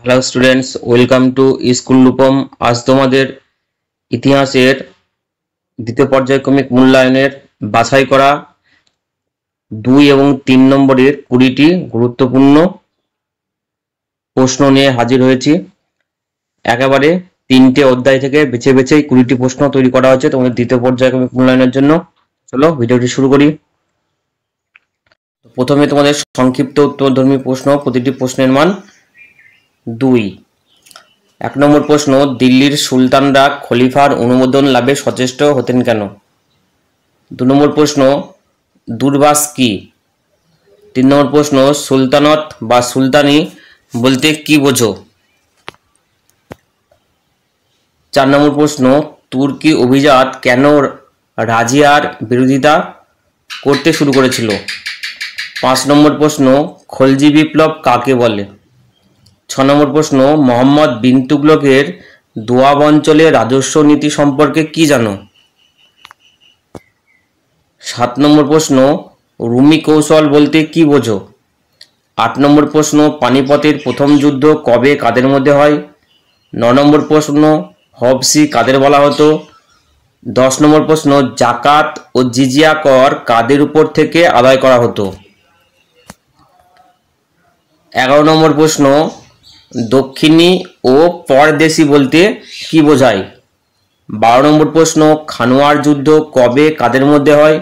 Hello students, welcome to school Rupam. আজ তোমাদের ইতিহাসের দ্বিতীয় পর্যায়ক্রমিক মূল্যায়নের বাছাই করা 2 এবং 3 নম্বরের 20টি গুরুত্বপূর্ণ প্রশ্ন নিয়ে হাজির হয়েছি। একেবারে 3টে অধ্যায় থেকে বেছে বেছে 20টি প্রশ্ন তৈরি করা হয়েছে তোমাদের দ্বিতীয় পর্যায়ক্রমিক মূল্যায়নের জন্য। চলো ভিডিওটি শুরু করি। প্রথমে তোমাদের সংক্ষিপ্ত উত্তরধর্মী প্রশ্ন, প্রতিটি প্রশ্নের মান 2। 1 নম্বর প্রশ্ন, দিল্লির সুলতানরা খলিফার অনুমোদন লাভে সচেষ্ট হতেন কেন? 2 নম্বর প্রশ্ন, দূরবাস কি? 3 নম্বর প্রশ্ন, সুলতানত বা সুলতানি বলতে কি বোঝো? 4 নম্বর প্রশ্ন, তুর্কি অভিজাত কেন রাজিয়ার বিরোধিতা করতে শুরু করেছিল? 5 নম্বর প্রশ্ন, খলজি বিপ্লব কাকে বলে? 6 নম্বর প্রশ্ন, মোহাম্মদ বিন তুগলকের দোয়াব অঞ্চলে রাজস্ব নীতি সম্পর্কে কি জানো? 7 নম্বর প্রশ্ন, রুমি কৌশল বলতে কি বোঝো? 8 নম্বর প্রশ্ন, পানিপথের প্রথম যুদ্ধ কবে কাদের মধ্যে হয়? 9 নম্বর প্রশ্ন, হবসি কাদের বলা হতো? 10 নম্বর প্রশ্ন, জাকাত ও জিজিয়া কর কাদের উপর থেকে আদায় করা হতো? 11 নম্বর প্রশ্ন, দক্ষিণী ও পরদেশী বলতে কি বোঝায়? 12 নম্বর প্রশ্ন, খানোয়ার যুদ্ধ কবে কাদের মধ্যে হয়?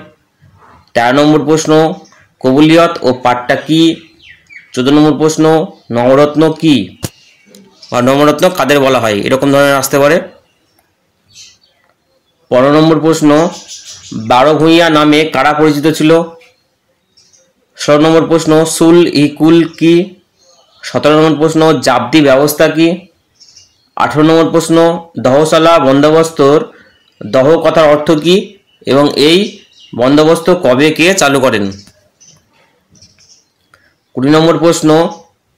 13 নম্বর প্রশ্ন, কবুলিয়ত ও পাট্টা কি? 14 নম্বর প্রশ্ন, নবরত্ন কি বা নবরত্ন কাদের বলা হয়? এরকম ধরনের আসতে পারে। 15 নম্বর প্রশ্ন, 12 ভূঁইয়া নামে কারা পরিচিত ছিল? 16 নম্বর প্রশ্ন, সুল ইকুল কি? 17 নম্বর প্রশ্ন, জাবদি ব্যবস্থা কি? 18 নম্বর প্রশ্ন, দহশালা বন্দোবস্তর দহ কথার অর্থ কি এবং এই বন্দোবস্ত কবে কে চালু করেন? 20 নম্বর প্রশ্ন,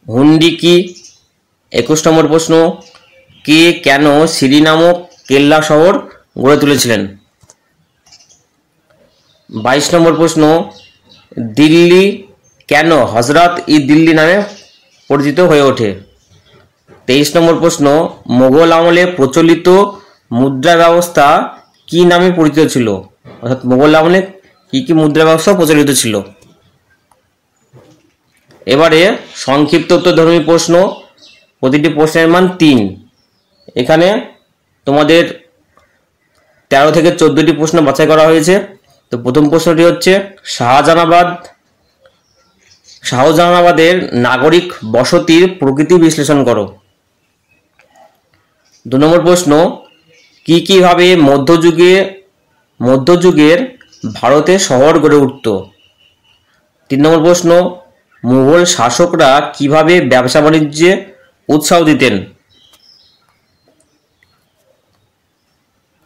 হুন্ডি কি? 21 নম্বর প্রশ্ন, কে কেন সিরি নামক কেল্লা শহর গড়ে তুলেছিলেন? 22 নম্বর প্রশ্ন, দিল্লি কেন হজরত ই দিল্লি নামে পরিচিত হয়ে ওঠে? 23 নম্বর প্রশ্ন, মোগল আমলে প্রচলিত মুদ্রা ব্যবস্থা কি নামে পরিচিত ছিল? অর্থাৎ মোগল আমলে কি কি মুদ্রা ব্যবস্থা প্রচলিত ছিল? এবারে সংক্ষিপ্ত উত্তরধর্মী প্রশ্ন, প্রতিটি প্রশ্নের মান 3। এখানে তোমাদের 13 থেকে 14টি প্রশ্ন বাছাই করা হয়েছে। তো প্রথম প্রশ্নটি হচ্ছে, শাহজাহানাবাদের নাগরিক বসতির প্রকৃতি বিশ্লেষণ করো। 2 নম্বর প্রশ্ন, কিভাবে মধ্যযুগের ভারতে শহর গড়ে উঠত? 3 নম্বর প্রশ্ন, মুঘল শাসকরা কিভাবে ব্যবসা বাণিজ্যে উৎসাহ দিতেন?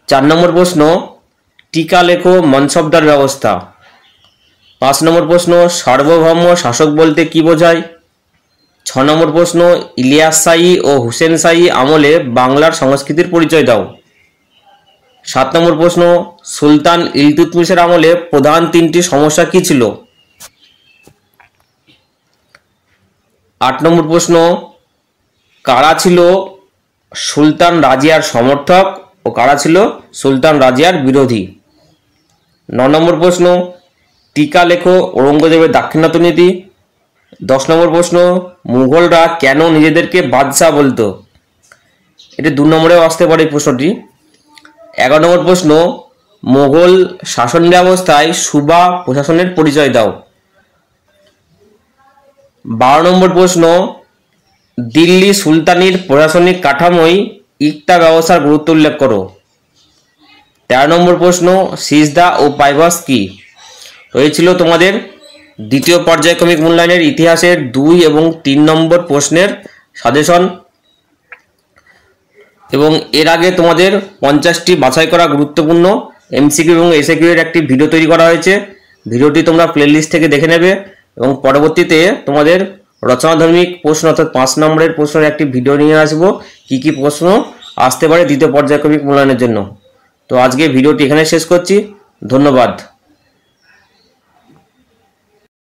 4 নম্বর প্রশ্ন, টিকা লেখো মনসবদার ব্যবস্থা। 5 নম্বর প্রশ্ন, সার্বভৌম শাসক বলতে কি বোঝায়? 6 নম্বর প্রশ্ন, ইলিয়াস শাহী ও হুসেন শাহী আমলে বাংলার সংস্কৃতির পরিচয় দাও। 7 নম্বর প্রশ্ন, সুলতান ইলতুৎমিশের আমলে প্রধান 3টি সমস্যা কি ছিল? 8 নম্বর প্রশ্ন, কারা ছিল সুলতান রাজিয়ার সমর্থক ও কারা ছিল সুলতান রাজিয়ার বিরোধী? 9 নম্বর প্রশ্ন, টিকা লেখো ঔরঙ্গজেবের দাক্ষিণাত্য নীতি। 10 নম্বর প্রশ্ন, মুঘলরা কেন নিজেদেরকে বাদশাহ বলতো? এটি 2 নম্বরেও আসতে পারে এই প্রশ্নটি। 11 নম্বর প্রশ্ন, মোগল শাসন ব্যবস্থায় সুবা প্রশাসনের পরিচয় দাও। 12 নম্বর প্রশ্ন, দিল্লি সুলতানির প্রশাসনিক কাঠামোয় ইকতা ব্যবস্থার গুরুত্ব উল্লেখ করো। 13 নম্বর প্রশ্ন, সিজদা ও পাইবাস কি? তো এই ছিল তোমাদের দ্বিতীয় পর্যায়ক্রমিক মূল্যায়নের ইতিহাসের 2 এবং 3 নম্বর প্রশ্নের সাজেশন। এবং এর আগে তোমাদের 50টি বাছাই করা গুরুত্বপূর্ণ এমসিকিউ এবং এসএকিউ এর একটি ভিডিও তৈরি করা হয়েছে। ভিডিওটি তোমরা প্লেলিস্ট থেকে দেখে নেবে এবং পরবর্তীতে তোমাদের রচনাধর্মিক প্রশ্ন অর্থাৎ 5 নম্বরের প্রশ্নের একটি ভিডিও নিয়ে আসবো, কি প্রশ্ন আসতে পারে দ্বিতীয় পর্যায়ক্রমিক মূল্যায়নের জন্য। তো আজকে ভিডিওটি এখানে শেষ করছি। ধন্যবাদ।